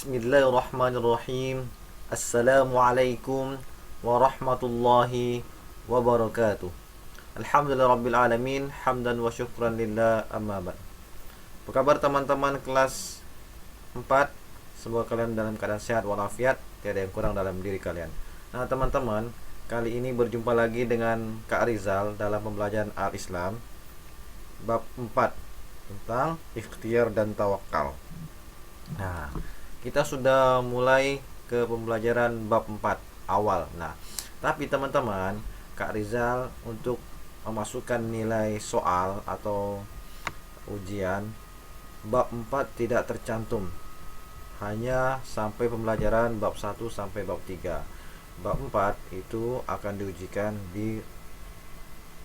Bismillahirrahmanirrahim. Assalamualaikum warahmatullahi wabarakatuh. Alhamdulillah rabbil alamin, hamdan wa syukran lillah, amma ba'd. Apa kabar teman-teman kelas 4? Semoga kalian dalam keadaan sehat walafiat, tiada yang kurang dalam diri kalian. Nah, teman-teman, kali ini berjumpa lagi dengan Kak Rizal dalam pembelajaran Al-Islam bab 4 tentang ikhtiar dan tawakal. Nah, kita sudah mulai ke pembelajaran bab 4 awal. Nah, tapi teman-teman, Kak Rizal untuk memasukkan nilai soal atau ujian bab 4 tidak tercantum. Hanya sampai pembelajaran bab 1 sampai bab 3. Bab 4 itu akan diujikan di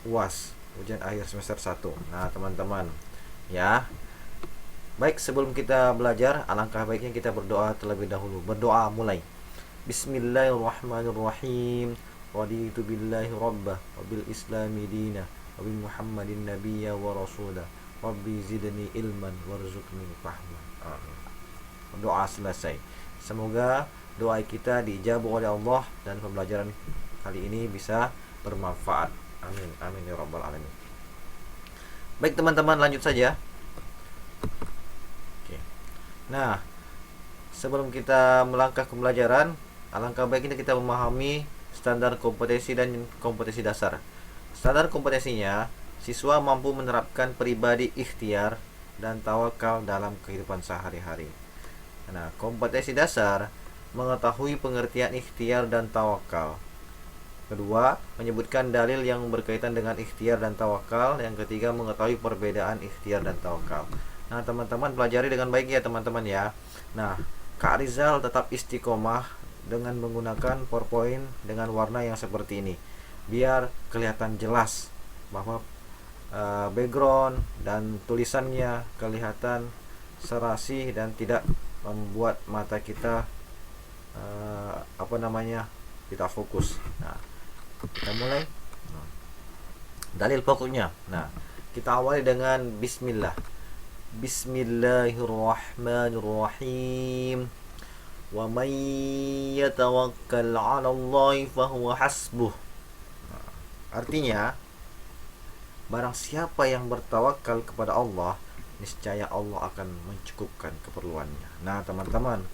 UAS, ujian akhir semester 1. Nah, teman-teman, ya. Baik, sebelum kita belajar, alangkah baiknya kita berdoa terlebih dahulu. Berdoa mulai. Bismillahirrahmanirrahim. Raditu billahi rabbah wa bil islami dina wa bi Muhammadin nabiyya wa rasulah. Rabbi zidni ilman warzuqni fahma. Amin. Doa selesai. Semoga doa kita diijabah oleh Allah dan pembelajaran kali ini bisa bermanfaat. Amin. Amin ya rabbal alamin. Baik teman-teman, lanjut saja. Nah, sebelum kita melangkah ke pembelajaran, alangkah baiknya kita memahami standar kompetensi dan kompetensi dasar. Standar kompetensinya, siswa mampu menerapkan pribadi ikhtiar dan tawakal dalam kehidupan sehari-hari. Nah, kompetensi dasar mengetahui pengertian ikhtiar dan tawakal. Kedua, menyebutkan dalil yang berkaitan dengan ikhtiar dan tawakal. Yang ketiga, mengetahui perbedaan ikhtiar dan tawakal. Nah, teman-teman pelajari dengan baik ya teman-teman ya. Nah, Kak Rizal tetap istiqomah dengan menggunakan PowerPoint dengan warna yang seperti ini, biar kelihatan jelas bahwa background dan tulisannya kelihatan serasi dan tidak membuat mata kita tidak fokus. Nah, kita mulai. Dalil pokoknya. Nah, kita awali dengan bismillah. Bismillahirrahmanirrahim. Wa man yatawakkal 'ala Allah fahuwa hasbuh. Artinya, barang siapa yang bertawakal kepada Allah, niscaya Allah akan mencukupkan keperluannya. Nah, teman-teman,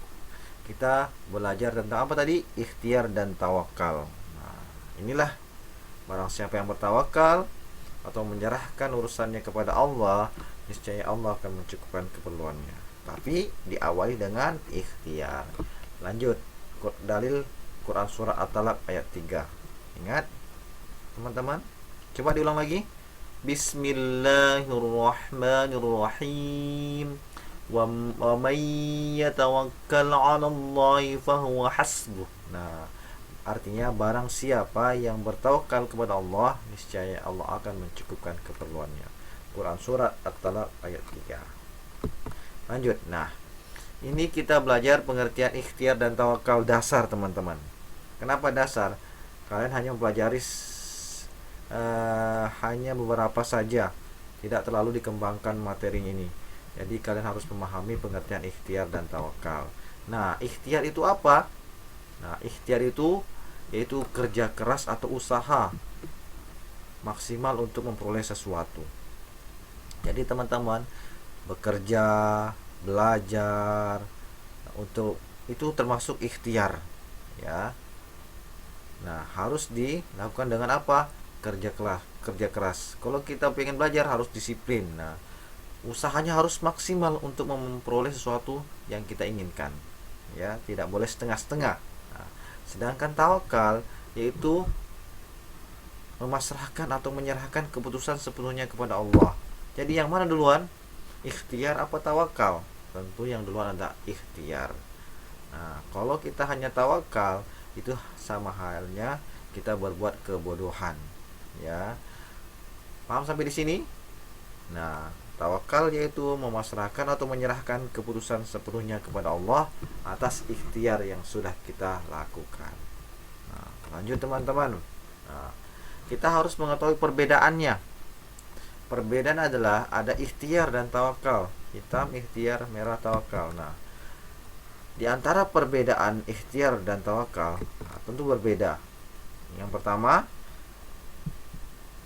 kita belajar tentang apa tadi? Ikhtiar dan tawakal. Nah, inilah barang siapa yang bertawakal atau menyerahkan urusannya kepada Allah, niscaya Allah akan mencukupkan keperluannya. Tapi diawali dengan ikhtiar. Lanjut, dalil Quran surah At-Talaq ayat 3. Ingat teman-teman? Coba diulang lagi. Bismillahirrahmanirrahim. Wa may yatawakkal 'ala Allah fahuwa hasbuh. Nah, artinya barang siapa yang bertawakal kepada Allah, niscaya Allah akan mencukupkan keperluannya. Quran surat At-Talaq ayat 3. Lanjut. Nah, ini kita belajar pengertian ikhtiar dan tawakal dasar, teman-teman. Kenapa dasar? Kalian hanya mempelajari hanya beberapa saja, tidak terlalu dikembangkan materi ini. Jadi kalian harus memahami pengertian ikhtiar dan tawakal. Nah, ikhtiar itu apa? Nah, ikhtiar itu yaitu kerja keras atau usaha maksimal untuk memperoleh sesuatu. Jadi teman-teman, bekerja, belajar untuk itu termasuk ikhtiar, ya. Nah, harus dilakukan dengan apa? Kerja keras. Kalau kita pengen belajar harus disiplin. Nah, usahanya harus maksimal untuk memperoleh sesuatu yang kita inginkan, ya, tidak boleh setengah-setengah. Nah, sedangkan tawakal yaitu memasrahkan atau menyerahkan keputusan sepenuhnya kepada Allah. Jadi yang mana duluan? Ikhtiar apa tawakal? Tentu yang duluan ada ikhtiar. Nah, kalau kita hanya tawakal, itu sama halnya kita berbuat kebodohan, ya. Paham sampai di sini? Nah, tawakal yaitu memasrahkan atau menyerahkan keputusan sepenuhnya kepada Allah atas ikhtiar yang sudah kita lakukan. Nah, lanjut teman-teman. Nah, kita harus mengetahui perbedaannya. Perbedaan adalah ada ikhtiar dan tawakal. Hitam ikhtiar, merah tawakal. Nah, Di antara perbedaan ikhtiar dan tawakal, tentu berbeda. Yang pertama,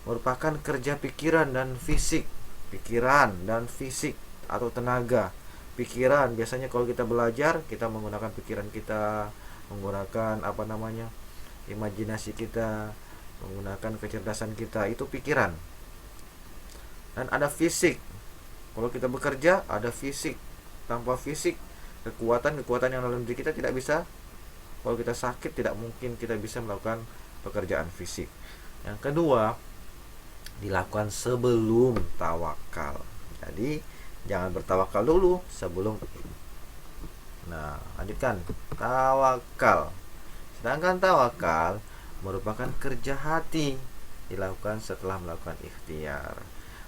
merupakan kerja pikiran dan fisik. Pikiran dan fisik atau tenaga. Pikiran biasanya kalau kita belajar, kita menggunakan pikiran kita, menggunakan imajinasi kita, menggunakan kecerdasan kita, itu pikiran. Dan ada fisik. Kalau kita bekerja, ada fisik. Tanpa fisik, kekuatan yang dalam diri kita tidak bisa. Kalau kita sakit, tidak mungkin kita bisa melakukan pekerjaan fisik. Yang kedua, dilakukan sebelum tawakal. Jadi jangan bertawakal dulu sebelum. Nah, lanjutkan. Tawakal. Sedangkan tawakal merupakan kerja hati, dilakukan setelah melakukan ikhtiar.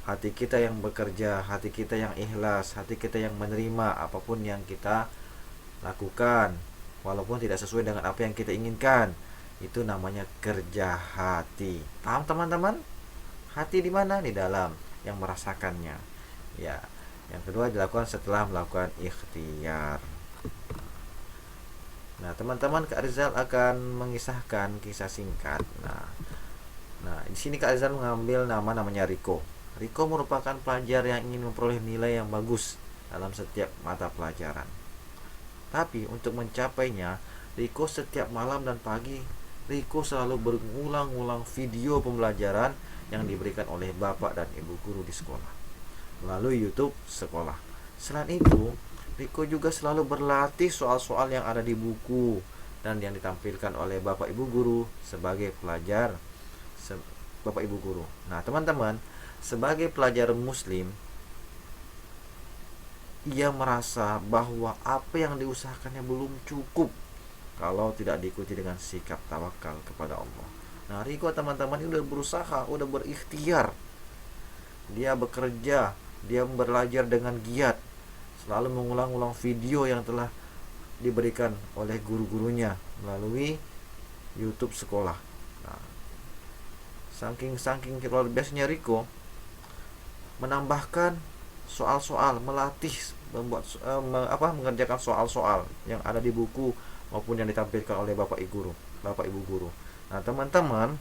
Hati kita yang bekerja, hati kita yang ikhlas, hati kita yang menerima apapun yang kita lakukan, walaupun tidak sesuai dengan apa yang kita inginkan. Itu namanya kerja hati. Paham teman-teman? Hati di mana? Di dalam, yang merasakannya. Ya. Yang kedua dilakukan setelah melakukan ikhtiar. Nah, teman-teman, Kak Rizal akan mengisahkan kisah singkat. Nah, di sini Kak Rizal mengambil namanya Riko. Riko merupakan pelajar yang ingin memperoleh nilai yang bagus dalam setiap mata pelajaran. Tapi untuk mencapainya, Riko setiap malam dan pagi, Riko selalu berulang-ulang video pembelajaran yang diberikan oleh bapak dan ibu guru di sekolah melalui YouTube sekolah. Selain itu, Riko juga selalu berlatih soal-soal yang ada di buku dan yang ditampilkan oleh bapak ibu guru sebagai pelajar bapak ibu guru. Nah, teman-teman, sebagai pelajar muslim, ia merasa bahwa apa yang diusahakannya belum cukup kalau tidak diikuti dengan sikap tawakal kepada Allah. Nah, Riko teman-teman ini udah berusaha, udah berikhtiar. Dia bekerja, dia belajar dengan giat, selalu mengulang-ulang video yang telah diberikan oleh guru-gurunya melalui YouTube sekolah. Nah, saking luar biasanya Riko menambahkan soal-soal, melatih mengerjakan soal-soal yang ada di buku maupun yang ditampilkan oleh bapak ibu guru. Nah, teman-teman,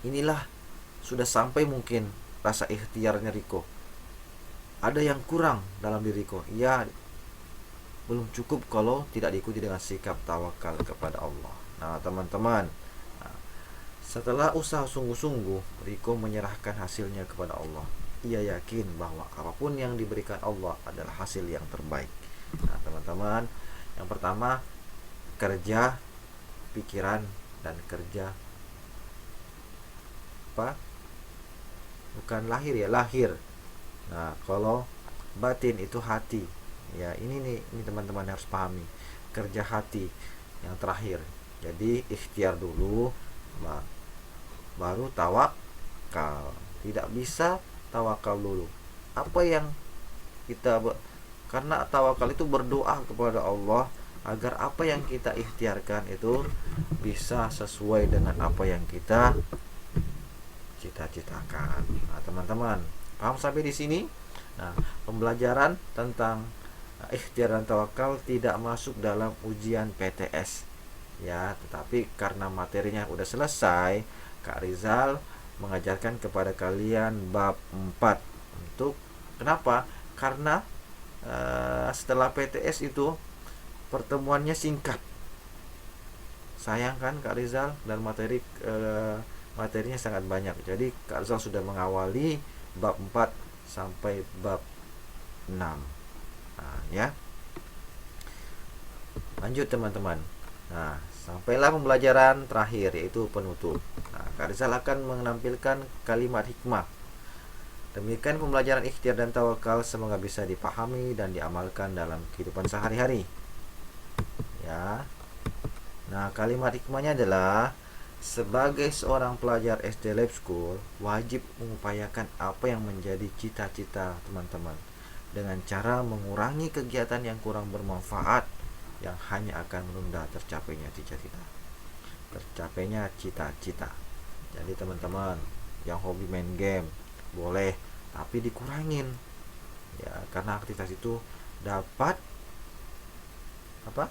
inilah sudah sampai mungkin rasa ikhtiarnya Riko. Ada yang kurang dalam diri Riko. Ia belum cukup kalau tidak diikuti dengan sikap tawakal kepada Allah. Nah, teman-teman, setelah usaha sungguh-sungguh, Riko menyerahkan hasilnya kepada Allah. Ia yakin bahwa apapun yang diberikan Allah adalah hasil yang terbaik. Nah, teman-teman, yang pertama, kerja pikiran dan kerja bukan lahir. Nah, kalau batin itu hati. Ya, ini teman-teman harus pahami. Kerja hati yang terakhir. Jadi ikhtiar dulu, baru tawakal. Tidak bisa tawakal dulu. Karena tawakal itu berdoa kepada Allah agar apa yang kita ikhtiarkan itu bisa sesuai dengan apa yang kita cita-citakan. Nah, teman-teman, paham sampai di sini? Nah, pembelajaran tentang ikhtiar dan tawakal tidak masuk dalam ujian PTS. Ya, tetapi karena materinya udah selesai, Kak Rizal mengajarkan kepada kalian bab 4. Untuk kenapa? Karena setelah PTS itu pertemuannya singkat. Sayang kan Kak Rizal, dan materinya sangat banyak. Jadi Kak Rizal sudah mengawali bab 4 sampai bab 6. Nah, ya. Lanjut teman-teman. Nah, sampailah pembelajaran terakhir, yaitu penutup. Nah, Kak Rizal akan menampilkan kalimat hikmah. Demikian pembelajaran ikhtiar dan tawakal, semoga bisa dipahami dan diamalkan dalam kehidupan sehari-hari. Ya. Nah, kalimat hikmahnya adalah, sebagai seorang pelajar SD Lab School, wajib mengupayakan apa yang menjadi cita-cita teman-teman dengan cara mengurangi kegiatan yang kurang bermanfaat yang hanya akan menunda tercapainya cita-cita. Jadi teman-teman yang hobi main game boleh, tapi dikurangin ya, karena aktivitas itu dapat apa?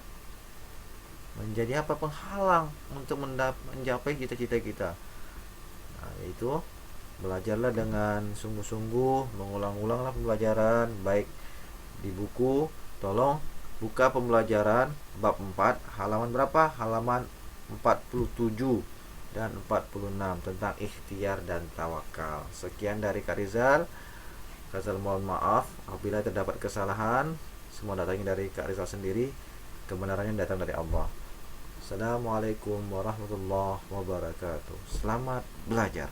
Menjadi apa? Penghalang untuk mencapai cita-cita kita. Nah, yaitu belajarlah dengan sungguh-sungguh, mengulang-ulanglah pembelajaran baik di buku. Tolong buka pembelajaran bab 4 halaman berapa? Halaman 47 dan 46 tentang ikhtiar dan tawakal. Sekian dari Kak Rizal. Kak Rizal mohon maaf apabila terdapat kesalahan. Semua datangnya dari Kak Rizal sendiri. Kebenarannya datang dari Allah. Assalamualaikum warahmatullahi wabarakatuh. Selamat belajar.